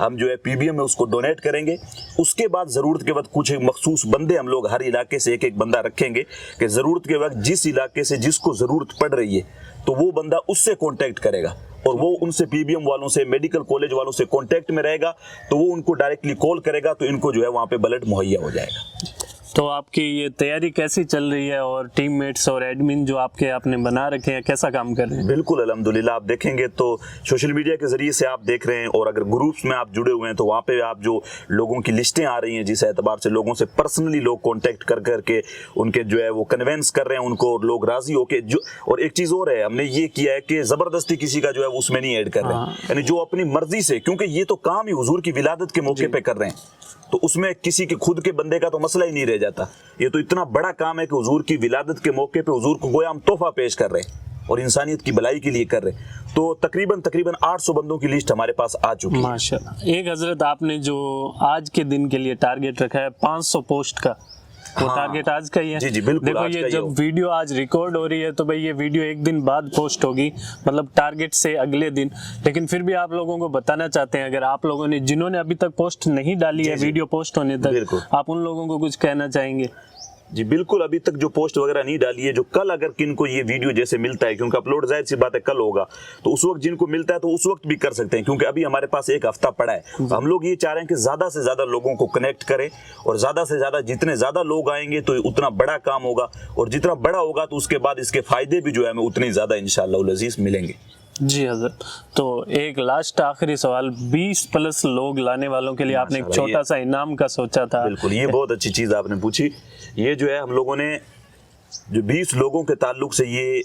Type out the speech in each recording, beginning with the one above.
ہم جو ہے PBM میں اس کو ڈونیٹ کریں گے. اس کے بعد ضرورت کے وقت کچھ مخصوص بندے ہم لوگ ہر علاقے سے ایک بندہ رکھیں گے کہ ضرورت کے وقت جس علاقے سے جس کو ضرورت پڑ رہی ہے تو وہ بندہ اس سے کانٹیکٹ کرے گا اور وہ ان سے PBM والوں سے میڈیکل کالج والوں سے کانٹیکٹ میں رہے گا تو وہ ان کو ڈائریکٹلی کال کرے گا تو ان کو جو ہے وہاں پہ بلڈ مہیا ہو جائے گا. تو آپ کی یہ تیاری کیسی چل رہی ہے اور ٹیم میٹس اور ایڈمن جو آپ نے بنا رکھے ہیں کیسا کام کر رہے ہیں؟ بالکل الحمدللہ. آپ دیکھیں گے تو سوشل میڈیا کے ذریعے سے آپ دیکھ رہے ہیں اور اگر گروپس میں آپ جڑے ہوئے ہیں تو وہاں پہ آپ جو لوگوں کی لسٹیں آ رہی ہیں جس اعتبار سے لوگوں سے پرسنلی لوگ کانٹیکٹ کر کے ان کے جو ہے وہ کنوینس کر رہے ہیں ان کو اور لوگ راضی ہو کے اور ایک چیز اور ہے ہم نے یہ کیا ہے کہ زبردستی کسی کا جو ہے اس میں نہیں ایڈ کر رہے ہیں یعنی جو اپنی مرضی سے کیونکہ یہ تو کام ہی حضور کی ولادت کے موقع پہ کر رہے ہیں تو اس میں کسی کے خود کے بندے کا تو مسئلہ ہی نہیں رہ جاتا. یہ تو اتنا بڑا کام ہے کہ حضور کی ولادت کے موقع پہ حضور کو گویا ہم تحفہ پیش کر رہے ہیں اور انسانیت کی بھلائی کے لیے کر رہے ہیں. تو تقریباً 800 بندوں کی لسٹ ہمارے پاس آ چکی ہے. ماشاءاللہ. ایک حضرت آپ نے جو آج کے دن کے لیے ٹارگٹ رکھا ہے 500 پوسٹ کا وہ ٹارگٹ آج کا ہی ہے. جی بالکل. دیکھو یہ جب ویڈیو آج ریکارڈ ہو رہی ہے تو بھائی یہ ویڈیو ایک دن بعد پوسٹ ہوگی مطلب ٹارگٹ سے اگلے دن لیکن پھر بھی آپ لوگوں کو بتانا چاہتے ہیں اگر آپ لوگوں نے جنہوں نے ابھی تک پوسٹ نہیں ڈالی ہے ویڈیو پوسٹ ہونے تک آپ ان لوگوں کو کچھ کہنا چاہیں گے؟ جی بالکل. ابھی تک جو پوسٹ وغیرہ نہیں ڈالی ہے جو کل اگر کن کو یہ ویڈیو جیسے ملتا ہے کیونکہ اپلوڈ ظاہر سی بات ہے کل ہوگا تو اس وقت جن کو ملتا ہے تو اس وقت بھی کر سکتے ہیں کیونکہ ابھی ہمارے پاس ایک ہفتہ پڑا ہے. ہم لوگ یہ چاہ رہے ہیں کہ زیادہ سے زیادہ لوگوں کو کنیکٹ کریں اور زیادہ سے زیادہ جتنے زیادہ لوگ آئیں گے تو اتنا بڑا کام ہوگا اور جتنا بڑا ہوگا تو اس کے بعد اس کے فائدے بھی جو ہے ہمیں اتنے زیادہ انشاءاللہ العزیز ملیں گے. جی حضرت. تو ایک لاسٹ آخری سوال 20+ لوگ لانے والوں کے لیے آپ نے ایک چھوٹا سا انعام کا سوچا تھا. بالکل یہ بہت اچھی چیز آپ نے پوچھی. یہ جو ہے ہم لوگوں نے جو 20 لوگوں کے تعلق سے یہ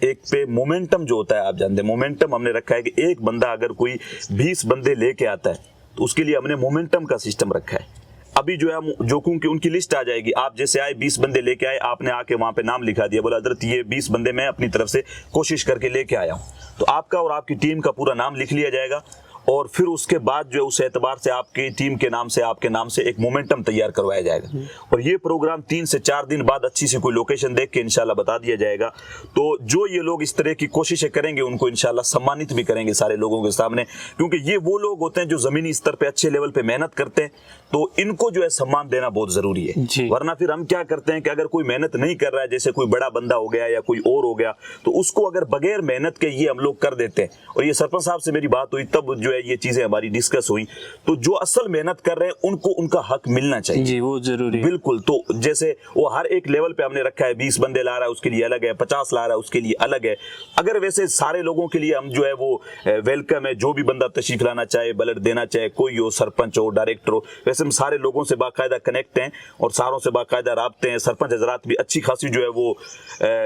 ایک پہ مومنٹم جو ہوتا ہے آپ جانتے ہیں مومنٹم ہم نے رکھا ہے کہ ایک بندہ اگر کوئی 20 بندے لے کے آتا ہے تو اس کے لیے ہم نے مومنٹم کا سسٹم رکھا ہے. ابھی جو ہے جو کیونکہ ان کی لسٹ آ جائے گی آپ جیسے آئے 20 بندے لے کے آئے آپ نے آ کے وہاں پہ نام لکھا دیا بولا حضرت یہ 20 بندے میں اپنی طرف سے کوشش کر کے لے کے آیا ہوں تو آپ کا اور آپ کی ٹیم کا پورا نام لکھ لیا جائے گا اور پھر اس کے بعد جو اس اعتبار سے آپ کی ٹیم کے نام سے آپ کے نام سے ایک مومنٹم تیار کروایا جائے گا اور یہ پروگرام 3 سے 4 دن بعد اچھی سی کوئی لوکیشن دیکھ کے انشاءاللہ بتا دیا جائے گا. تو جو یہ لوگ اس طرح کی کوششیں کریں گے ان کو انشاءاللہ سمانت بھی کریں گے سارے لوگوں کے سامنے کیونکہ یہ وہ لوگ ہوتے ہیں جو زمینی استر پہ اچھے لیول پہ محنت کرتے ہیں تو ان کو جو ہے سمان دینا بہت ضروری ہے. ورنہ پھر ہم کیا کرتے ہیں کہ اگر کوئی محنت نہیں کر رہا ہے جیسے کوئی بڑا بندہ ہو گیا یا کوئی اور ہو گیا تو اس کو اگر بغیر محنت کے یہ ہم لوگ کر دیتے ہیں اور یہ سرپنچ صاحب سے میری بات ہوئی تب جو ہے یہ چیزیں ہماری ڈسکس ہوئی تو جو اصل محنت کر رہے ہیں ان کو ان کا حق ملنا چاہیے. جی وہ ضروری ہے. بالکل. تو جیسے وہ ہر ایک لیول پہ ہم نے رکھا ہے 20 بندے لا رہا ہے اس کے لیے الگ ہے 50 لا رہا ہے اس کے لیے الگ ہے. اگر ویسے سارے لوگوں کے لیے ہم جو ہے وہ ویلکم ہے جو بھی بندہ تشریف لانا چاہے بلڈ دینا چاہے کوئی ہو سرپنچ ہو ڈائریکٹر ہو ویسے ہم سارے لوگوں سے باقاعدہ کنیکٹ ہیں اور ساروں سے باقاعدہ رابطے ہیں. سرپنچ حضرات بھی اچھی خاصی جو ہے وہ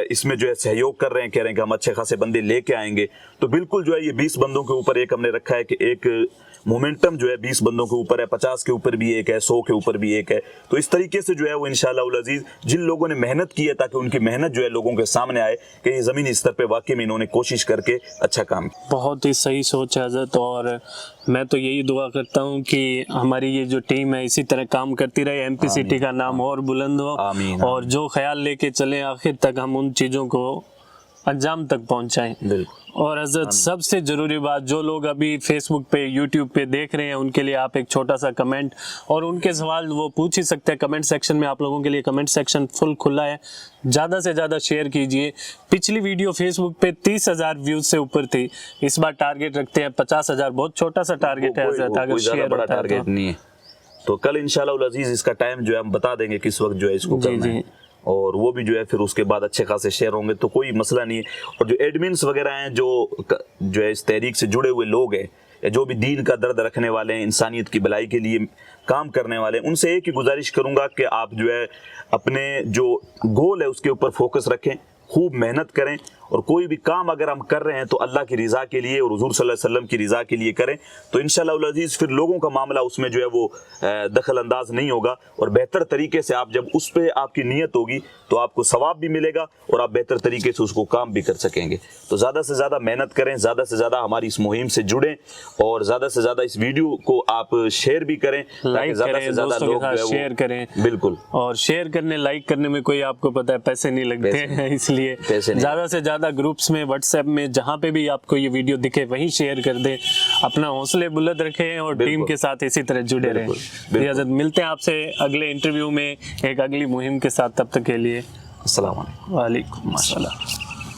اس میں جو ہے سہیوگ کر رہے ہیں کہہ رہے ہیں کہ ہم اچھے خاصے بندے لے کے آئیں گے. تو بالکل جو ہے یہ 20 بندوں کے اوپر ایک ہم نے رکھا ہے کہ ایک مومنٹم جو ہے 20 بندوں کے اوپر ہے 50 کے اوپر بھی ایک ہے 100 کے اوپر بھی ایک ہے. تو اس طریقے سے جو ہے وہ انشاءاللہ العزیز جن لوگوں نے محنت کی ہے تاکہ ان کی محنت جو ہے لوگوں کے سامنے آئے کہ یہ زمینی استر پہ واقعی میں انہوں نے کوشش کر کے اچھا کام کیا. بہت ہی صحیح سوچ ہے حضرت اور میں تو یہی دعا کرتا ہوں کہ ہماری یہ جو ٹیم ہے اسی طرح کام کرتی رہے MP سٹی کا نام اور بلند ہو اور جو خیال لے کے چلیں آخر تک ہم ان چیزوں کو انجام تک پہنچائیں. اور حضرت سب سے ضروری بات جو لوگ ابھی فیس بک پہ یوٹیوب پہ دیکھ رہے ہیں ان کے لیے آپ ایک چھوٹا سا کمنٹ اور ان کے سوال وہ پوچھ ہی سکتے ہیں کمنٹ سیکشن میں. آپ لوگوں کے لیے کمنٹ سیکشن فل کھلا ہے زیادہ سے زیادہ شیئر کیجئے. پچھلی ویڈیو فیس بک پہ 30,000 ویوز سے اوپر تھی اس بار ٹارگٹ رکھتے ہیں 50,000 بہت چھوٹا سا ٹارگٹ ہے حضرت اگر شیئر ہوتا ہے نہیں ہے تو کل انشاءاللہ العزیز اس کا ٹائم جو ہے ہم بتا دیں گے کس وقت جو ہے اس کو کرنا ہے اور وہ بھی جو ہے پھر اس کے بعد اچھے خاصے شیئر ہوں گے تو کوئی مسئلہ نہیں ہے. اور جو ایڈمنس وغیرہ ہیں جو ہے اس تحریک سے جڑے ہوئے لوگ ہیں یا جو بھی دین کا درد رکھنے والے ہیں انسانیت کی بھلائی کے لیے کام کرنے والے ہیں ان سے ایک ہی گزارش کروں گا کہ آپ جو ہے اپنے جو گول ہے اس کے اوپر فوکس رکھیں خوب محنت کریں اور کوئی بھی کام اگر ہم کر رہے ہیں تو اللہ کی رضا کے لیے اور حضور صلی اللہ علیہ وسلم کی رضا کے لیے کریں تو انشاءاللہ العزیز پھر لوگوں کا معاملہ اس میں جو ہے وہ دخل انداز نہیں ہوگا اور بہتر طریقے سے آپ جب اس پہ آپ کی نیت ہوگی تو آپ کو ثواب بھی ملے گا اور آپ بہتر طریقے سے اس کو کام بھی کر سکیں گے. تو زیادہ سے زیادہ محنت کریں زیادہ سے زیادہ ہماری اس مہم سے جڑیں اور زیادہ سے زیادہ اس ویڈیو کو آپ شیئر بھی کریں لائک کریں دوستوں کے ساتھ شیئر کریں. بالکل. اور شیئر کرنے لائک کرنے میں کوئی آپ کو پتہ ہے پیسے نہیں لگتے ہیں اس لیے زیادہ سے زیادہ زیادہ گروپس میں واٹس ایپ میں جہاں پہ بھی آپ کو یہ ویڈیو دکھے وہیں شیئر کر دیں. اپنا حوصلے بلند رکھیں اور ٹیم کے ساتھ اسی طرح جڑے رہیں. اجازت, ملتے ہیں آپ سے اگلے انٹرویو میں ایک اگلی مہم کے ساتھ. تب تک کے لیے السلام علیکم. وعلیکم السلام.